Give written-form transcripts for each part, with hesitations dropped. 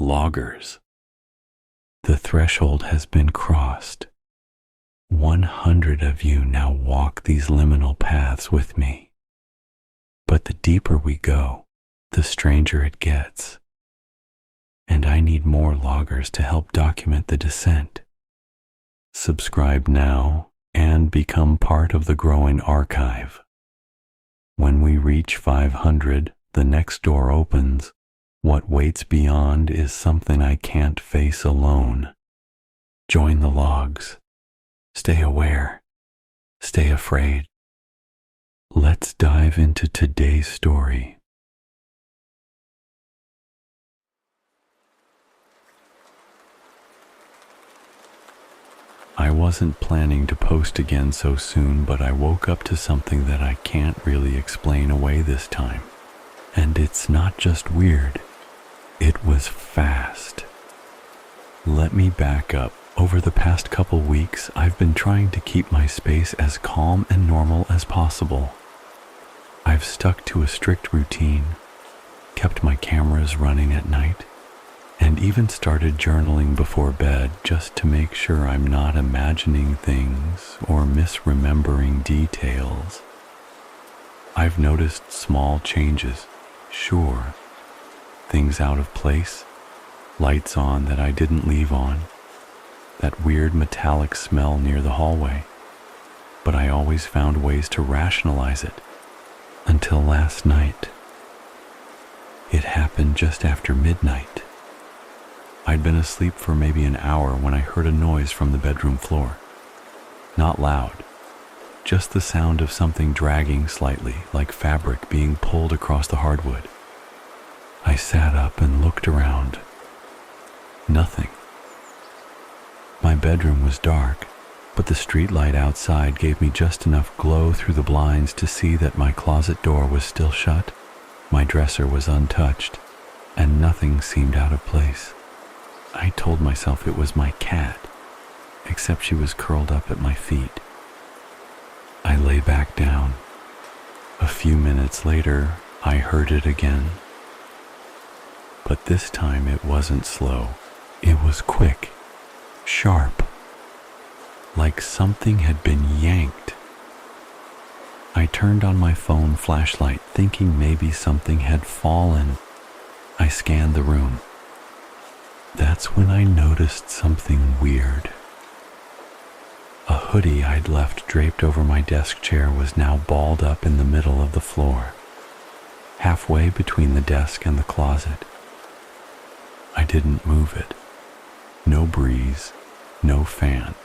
Loggers. The threshold has been crossed. 100 of you now walk these liminal paths with me. But the deeper we go, the stranger it gets. And I need more loggers to help document the descent. Subscribe now and become part of the growing archive. When we reach 500, the next door opens. What waits beyond is something I can't face alone. Join the logs. Stay aware. Stay afraid. Let's dive into today's story. I wasn't planning to post again so soon, but I woke up to something that I can't really explain away this time. And it's not just weird. It was fast. Let me back up. Over the past couple weeks, I've been trying to keep my space as calm and normal as possible. I've stuck to a strict routine, kept my cameras running at night, and even started journaling before bed just to make sure I'm not imagining things or misremembering details. I've noticed small changes, sure. Things out of place, lights on that I didn't leave on, that weird metallic smell near the hallway. But I always found ways to rationalize it, until last night. It happened just after midnight. I'd been asleep for maybe an hour when I heard a noise from the bedroom floor. Not loud, just the sound of something dragging slightly, like fabric being pulled across the hardwood. I sat up and looked around. Nothing. My bedroom was dark, but the street light outside gave me just enough glow through the blinds to see that my closet door was still shut, my dresser was untouched, and nothing seemed out of place. I told myself it was my cat, except she was curled up at my feet. I lay back down. A few minutes later, I heard it again. But this time it wasn't slow. It was quick, sharp, like something had been yanked. I turned on my phone flashlight, thinking maybe something had fallen. I scanned the room. That's when I noticed something weird. A hoodie I'd left draped over my desk chair was now balled up in the middle of the floor, halfway between the desk and the closet. I didn't move it. No breeze, no fan.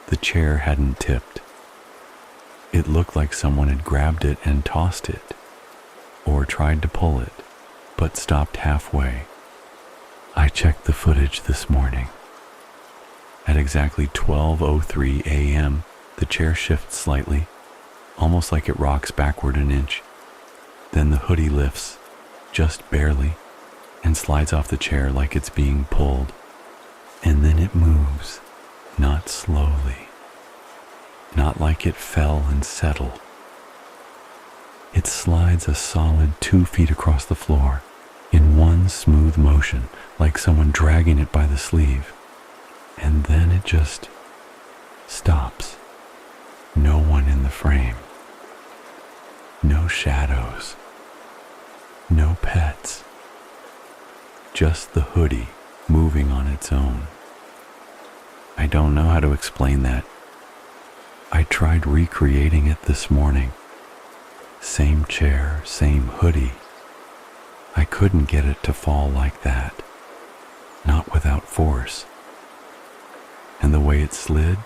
The chair hadn't tipped. It looked like someone had grabbed it and tossed it, or tried to pull it, but stopped halfway. I checked the footage this morning. At exactly 12:03 a.m., the chair shifts slightly, almost like it rocks backward an inch. Then the hoodie lifts, just barely, and slides off the chair like it's being pulled. And then it moves, not slowly, not like it fell and settled. It slides a solid 2 feet across the floor, in one smooth motion, like someone dragging it by the sleeve. And then it just stops. No one in the frame. No shadows. No pets. Just the hoodie moving on its own. I don't know how to explain that. I tried recreating it this morning. Same chair, same hoodie. I couldn't get it to fall like that. Not without force. And the way it slid,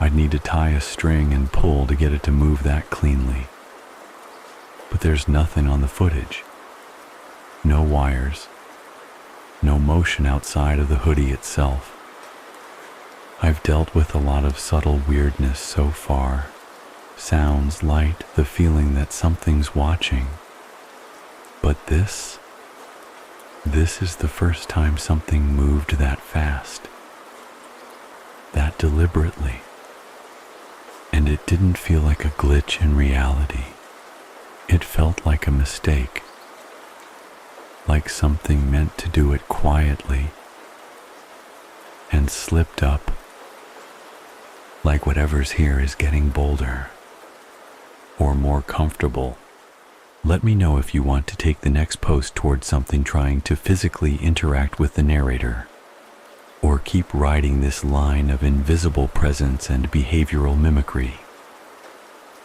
I'd need to tie a string and pull to get it to move that cleanly. But there's nothing on the footage. No wires. No motion outside of the hoodie itself. I've dealt with a lot of subtle weirdness so far. Sounds, light, the feeling that something's watching. But this is the first time something moved that fast. That deliberately. And it didn't feel like a glitch in reality. It felt like a mistake. like something meant to do it quietly, and slipped up, like whatever's here is getting bolder or more comfortable. Let me know if you want to take the next post towards something trying to physically interact with the narrator, or keep riding this line of invisible presence and behavioral mimicry.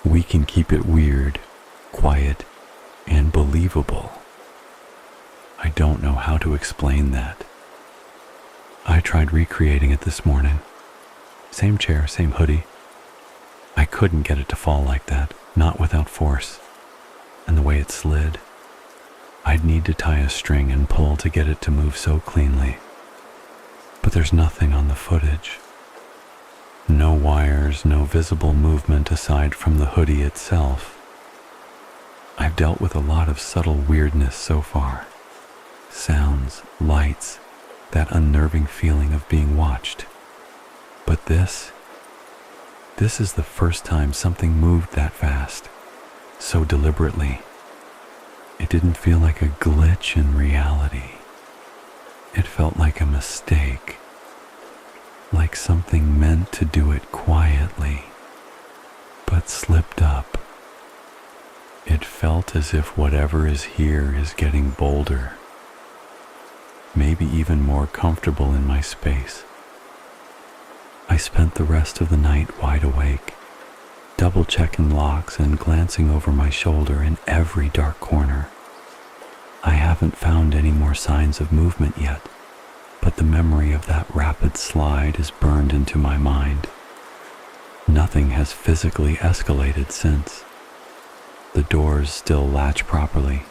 We can keep it weird, quiet, and believable. I don't know how to explain that. I tried recreating it this morning. Same chair, same hoodie. I couldn't get it to fall like that, not without force. And the way it slid, I'd need to tie a string and pull to get it to move so cleanly. But there's nothing on the footage. No wires, no visible movement aside from the hoodie itself. I've dealt with a lot of subtle weirdness so far. Sounds, lights, that unnerving feeling of being watched. But this is the first time something moved that fast, so deliberately. It didn't feel like a glitch in reality. It felt like a mistake, like something meant to do it quietly, but slipped up. It felt as if whatever is here is getting bolder, maybe even more comfortable in my space. I spent the rest of the night wide awake, double-checking locks and glancing over my shoulder in every dark corner. I haven't found any more signs of movement yet, but the memory of that rapid slide is burned into my mind. Nothing has physically escalated since. The doors still latch properly.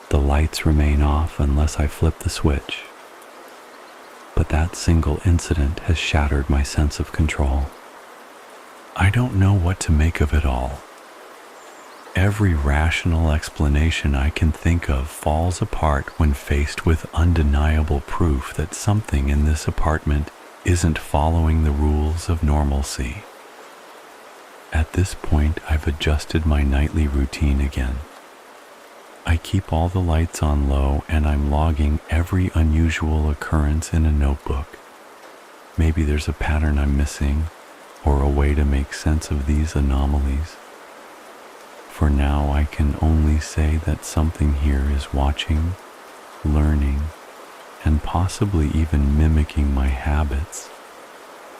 The lights remain off unless I flip the switch. But that single incident has shattered my sense of control. I don't know what to make of it all. Every rational explanation I can think of falls apart when faced with undeniable proof that something in this apartment isn't following the rules of normalcy. At this point, I've adjusted my nightly routine again. I keep all the lights on low and I'm logging every unusual occurrence in a notebook. Maybe there's a pattern I'm missing, or a way to make sense of these anomalies. For now, I can only say that something here is watching, learning, and possibly even mimicking my habits,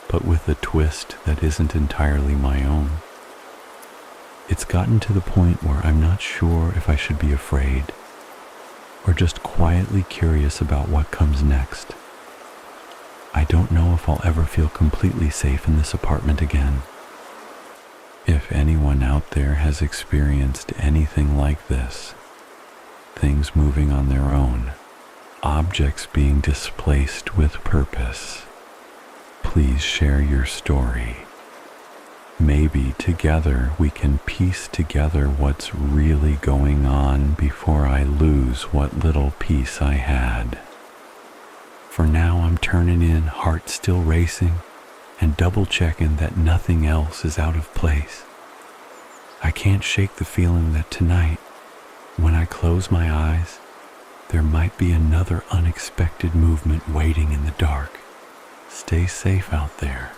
but with a twist that isn't entirely my own. It's gotten to the point where I'm not sure if I should be afraid, or just quietly curious about what comes next. I don't know if I'll ever feel completely safe in this apartment again. If anyone out there has experienced anything like this, things moving on their own, objects being displaced with purpose, please share your story. Maybe together we can piece together what's really going on before I lose what little piece I had. For now, I'm turning in, heart still racing, and double-checking that nothing else is out of place. I can't shake the feeling that tonight, when I close my eyes, there might be another unexpected movement waiting in the dark. Stay safe out there.